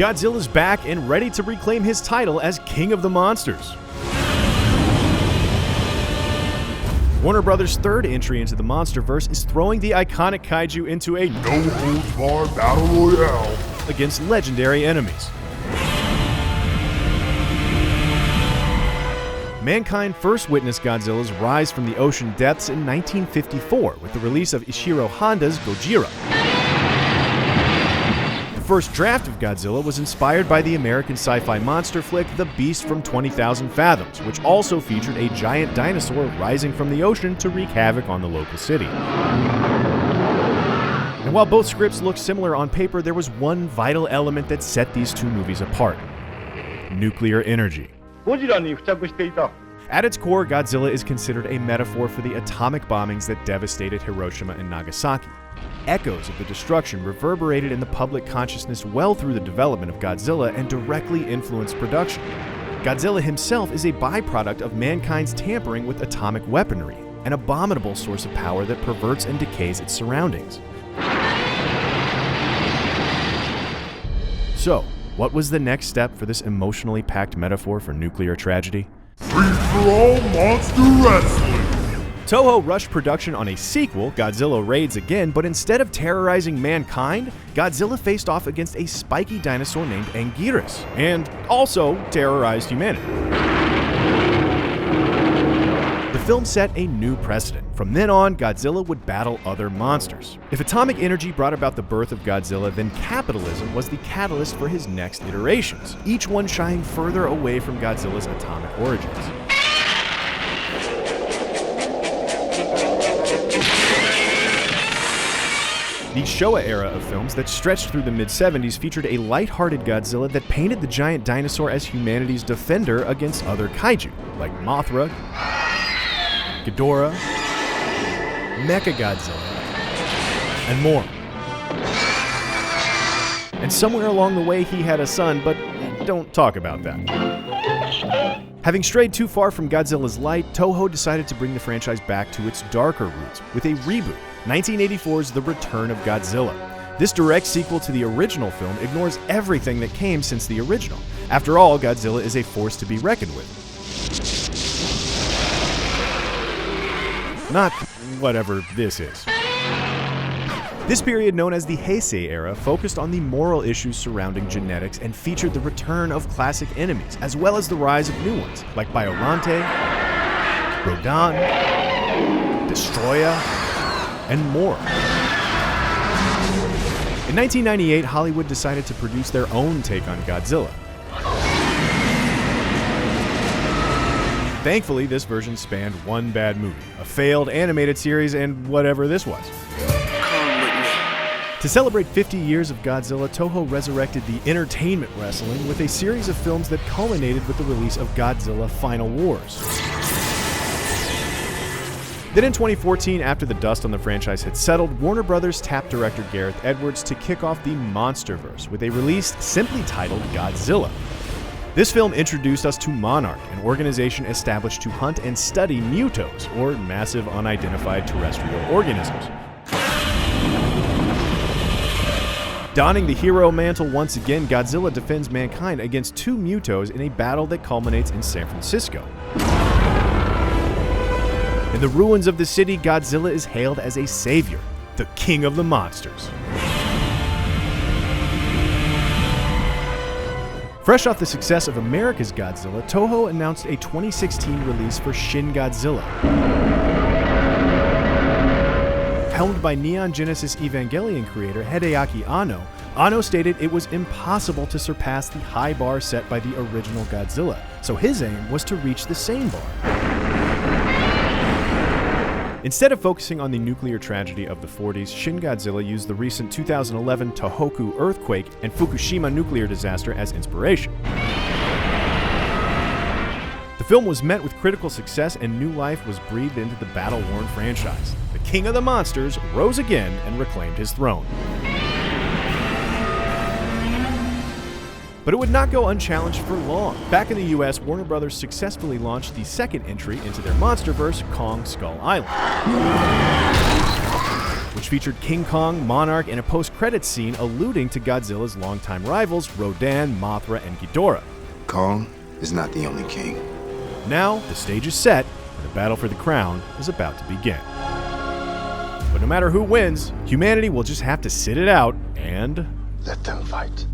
Godzilla's back and ready to reclaim his title as King of the Monsters. Warner Brothers' third entry into the Monsterverse is throwing the iconic kaiju into a no-holds-barred battle royale against legendary enemies. Mankind first witnessed Godzilla's rise from the ocean depths in 1954 with the release of Ishiro Honda's Gojira. The first draft of Godzilla was inspired by the American sci-fi monster flick The Beast from 20,000 Fathoms, which also featured a giant dinosaur rising from the ocean to wreak havoc on the local city. And while both scripts looked similar on paper, there was one vital element that set these two movies apart: nuclear energy. At its core, Godzilla is considered a metaphor for the atomic bombings that devastated Hiroshima and Nagasaki. Echoes of the destruction reverberated in the public consciousness well through the development of Godzilla and directly influenced production. Godzilla himself is a byproduct of mankind's tampering with atomic weaponry, an abominable source of power that perverts and decays its surroundings. So, what was the next step for this emotionally packed metaphor for nuclear tragedy? Free-for-all monster wrestling! Toho rushed production on a sequel, Godzilla Raids Again, but instead of terrorizing mankind, Godzilla faced off against a spiky dinosaur named Anguirus, and also terrorized humanity. The film set a new precedent. From then on, Godzilla would battle other monsters. If atomic energy brought about the birth of Godzilla, then capitalism was the catalyst for his next iterations, each one shying further away from Godzilla's atomic origins. The Showa era of films that stretched through the mid-70s featured a light-hearted Godzilla that painted the giant dinosaur as humanity's defender against other kaiju, like Mothra, Ghidorah, Mechagodzilla, and more. And somewhere along the way he had a son, but don't talk about that. Having strayed too far from Godzilla's light, Toho decided to bring the franchise back to its darker roots with a reboot, 1984's The Return of Godzilla. This direct sequel to the original film ignores everything that came since the original. After all, Godzilla is a force to be reckoned with. Not whatever this is. This period, known as the Heisei era, focused on the moral issues surrounding genetics and featured the return of classic enemies, as well as the rise of new ones, like Biollante, Rodan, Destroya, and more. In 1998, Hollywood decided to produce their own take on Godzilla. Thankfully, this version spanned one bad movie, a failed animated series, and whatever this was. To celebrate 50 years of Godzilla, Toho resurrected the entertainment wrestling with a series of films that culminated with the release of Godzilla Final Wars. Then in 2014, after the dust on the franchise had settled, Warner Brothers tapped director Gareth Edwards to kick off the Monsterverse with a release simply titled Godzilla. This film introduced us to Monarch, an organization established to hunt and study mutos, or massive unidentified terrestrial organisms. Donning the hero mantle once again, Godzilla defends mankind against two mutos in a battle that culminates in San Francisco. In the ruins of the city, Godzilla is hailed as a savior, the king of the monsters. Fresh off the success of America's Godzilla, Toho announced a 2016 release for Shin Godzilla. Helmed by Neon Genesis Evangelion creator Hideaki Anno stated it was impossible to surpass the high bar set by the original Godzilla, so his aim was to reach the same bar. Instead of focusing on the nuclear tragedy of the 40s, Shin Godzilla used the recent 2011 Tohoku earthquake and Fukushima nuclear disaster as inspiration. The film was met with critical success and new life was breathed into the battle-worn franchise. The King of the Monsters rose again and reclaimed his throne. But it would not go unchallenged for long. Back in the US, Warner Brothers successfully launched the second entry into their Monsterverse, Kong Skull Island, which featured King Kong, Monarch, and a post-credits scene alluding to Godzilla's longtime rivals Rodan, Mothra, and Ghidorah. Kong is not the only king. Now, the stage is set, and the battle for the crown is about to begin. But no matter who wins, humanity will just have to sit it out and Let them fight.